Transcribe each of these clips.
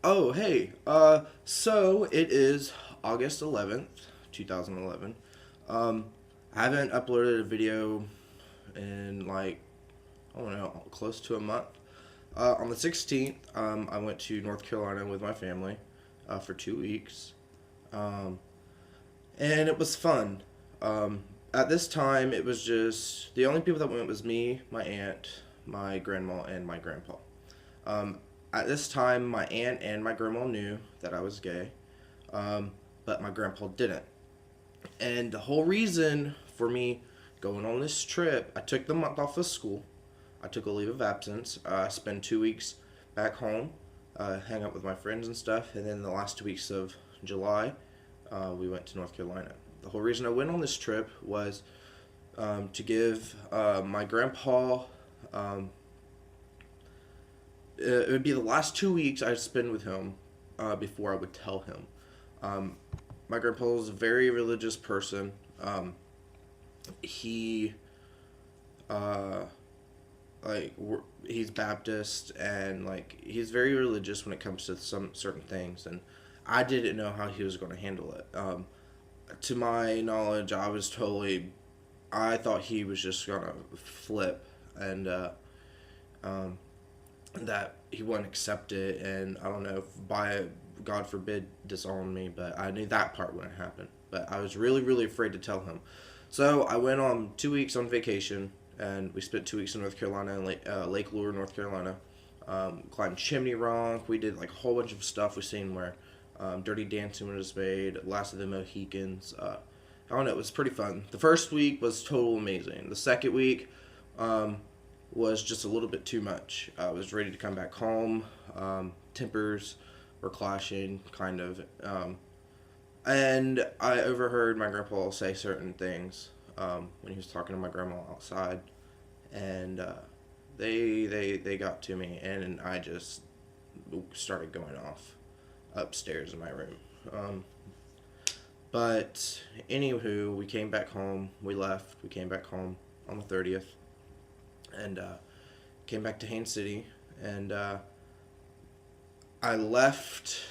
Oh, hey. So it is August 11th, 2011. Um, I haven't uploaded a video in like, I don't know, close to a month. On the 16th, I went to North Carolina with my family for 2 weeks. Um, and it was fun. At this time, it was just the only people that went was me, my aunt, my grandma, and my grandpa. Um, at this time, my aunt and my grandma knew that I was gay, um, but my grandpa didn't. And the whole reason for me going on this trip, I took the month off of school. I took a leave of absence. I spent 2 weeks back home, hang out with my friends and stuff, and then the last 2 weeks of July, we went to North Carolina. The whole reason I went on this trip was to give my grandpa um, it would be the last 2 weeks I'd spend with him before I would tell him. Um, my grandpa was a very religious person. He uh, he's Baptist and like he's very religious when it comes to some certain things, and I didn't know how he was going to handle it. To my knowledge, I thought he was just gonna flip and um, that he wouldn't accept it, and I don't know if by God forbid disown me, but I knew that part wouldn't happen. But I was really, really afraid to tell him. So I went on 2 weeks on vacation, and we spent 2 weeks in North Carolina, in Lake Lure, North Carolina. Climbed Chimney Rock. We did like a whole bunch of stuff. We seen where Dirty Dancing was made, Last of the Mohicans. I don't know. It was pretty fun. The first week was total amazing. The second week, um, was just a little bit too much. I was ready to come back home. Tempers were clashing, kind of. And I overheard my grandpa say certain things when he was talking to my grandma outside. And they got to me, and I just started going off upstairs in my room. But anywho, we came back home. We left. We came back home on the 30th and came back to Haines City. And I left.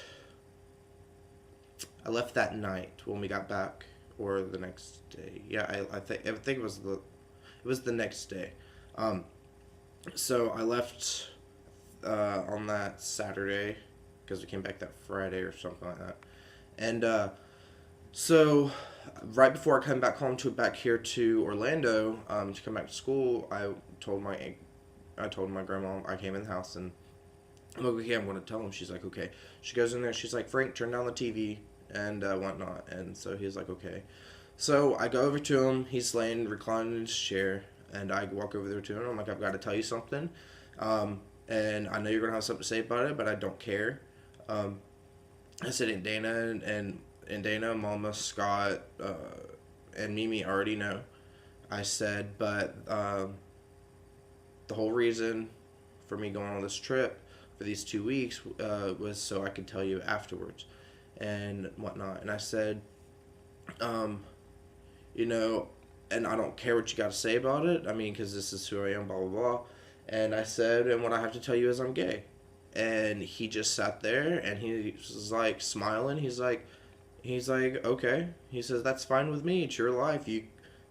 I left that night when we got back, or the next day. Yeah, I think it was the next day. Um, so I left on that Saturday because we came back that Friday or something like that. And so right before I come back here to Orlando to come back to school, I told my grandma I came in the house, and I'm like, okay, I'm going to tell him. She's like, okay. She goes in there. She's like, Frank, turn down the TV and whatnot. And so he's like, okay. So I go over to him. He's laying, reclining in his chair. And I walk over there to him. I'm like, I've got to tell you something. And I know you're going to have something to say about it, but I don't care. Um, I said, and Dana, Mama, Scott, and Mimi already know. I said, but the whole reason for me going on this trip for these 2 weeks was so I could tell you afterwards and whatnot. And I said, um, you know, and I don't care what you got to say about it. I mean, because this is who I am, blah, blah, blah. And I said, and what I have to tell you is I'm gay. And he just sat there and he was like smiling. He's like, okay. He says, that's fine with me. It's your life.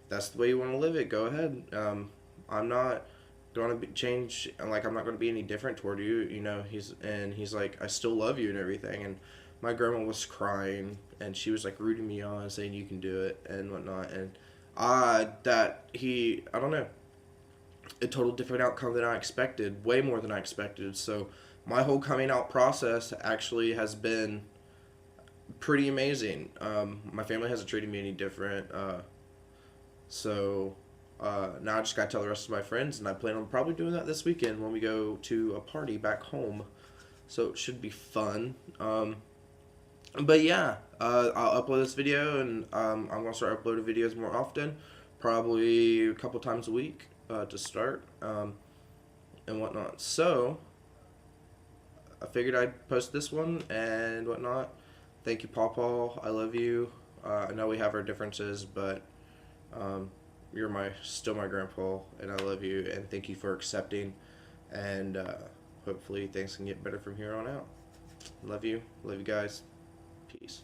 That's the way you want to live it. Go ahead. I'm not going to change. Like, I'm not going to be any different toward you. He's like, I still love you and everything. And my grandma was crying and she was like rooting me on, saying you can do it and whatnot. And I don't know, a total different outcome than I expected, way more than I expected. So my whole coming out process actually has been pretty amazing. My family hasn't treated me any different. So now I just gotta tell the rest of my friends, and I plan on probably doing that this weekend when we go to a party back home. So it should be fun. But yeah, I'll upload this video, and I'm gonna start uploading videos more often, probably a couple times a week to start and whatnot. So I figured I'd post this one and whatnot. Thank you, Pawpaw. I love you. I know we have our differences, but um, you're still my grandpa, and I love you. And thank you for accepting. And hopefully things can get better from here on out. Love you. Love you guys. Peace.